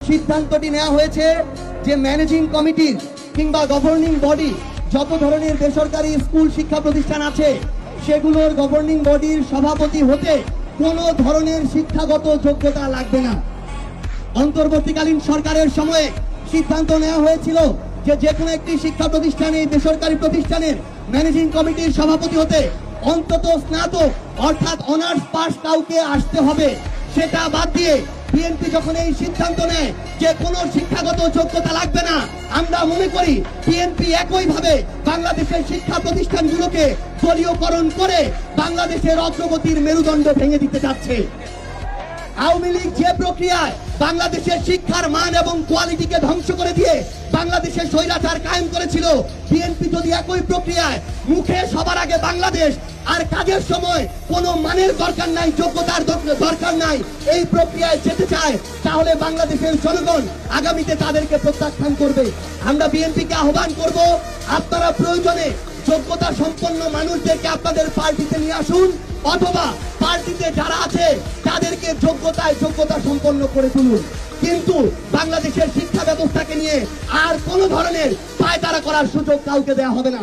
সিদ্ধান্তটি নেওয়া হয়েছে যে ম্যানেজিং কমিটির কিংবা গভর্নিং বডি যত ধরনের বেসরকারি স্কুল শিক্ষা প্রতিষ্ঠান আছে সেগুলোর গভর্নিং বডির সভাপতি হতে কোনো ধরনের শিক্ষাগত যোগ্যতা লাগবে না। অন্তর্বর্তীকালীন সরকারের সময়ে সিদ্ধান্ত নেওয়া হয়েছিল যে কোনো একটি শিক্ষা প্রতিষ্ঠানে বেসরকারি প্রতিষ্ঠানের ম্যানেজিং কমিটির সভাপতি হতে অন্তত স্নাতক অর্থাৎ অনার্স পাস কাউকে আসতে হবে। সেটা বাদ দিয়ে বিএনপি যখন এই সিদ্ধান্ত নেয় যে কোনো শিক্ষাগত যোগ্যতা লাগবে না, আমরা মনে করি বিএনপি একইভাবে বাংলাদেশের শিক্ষা প্রতিষ্ঠানগুলোকে দলীয়করণ করে বাংলাদেশের অগ্রগতির মেরুদণ্ড ভেঙে দিতে যাচ্ছে। আওয়ামী লীগ যে প্রক্রিয়ায় বাংলাদেশের শিক্ষার মান এবং কোয়ালিটিকে ধ্বংস করে দিয়ে বাংলাদেশের স্বৈরাচার কায়েম করেছিল, বিএনপি যদি একই প্রক্রিয়ায় মুখে সবার আগে বাংলাদেশ আর কাজের সময় কোনো মানের দরকার নাই, যোগ্যতার দরকার নাই, এই প্রক্রিয়ায় যেতে চায়, তাহলে বাংলাদেশের জনগণ আগামীতে তাদেরকে প্রত্যাখ্যান করবে। আমরা বিএনপিকে আহ্বান করব, আপনারা প্রয়োজনে যোগ্যতা সম্পন্ন মানুষদেরকে আপনাদের পার্টিতে নিয়ে আসুন, অথবা পার্টিতে যারা আছে তাদেরকে যোগ্যতা সম্পন্ন করে তুলুন। কিন্তু বাংলাদেশের শিক্ষা ব্যবস্থাকে নিয়ে আর কোনো ধরনের পায়তারা করার সুযোগ কাউকে দেওয়া হবে না।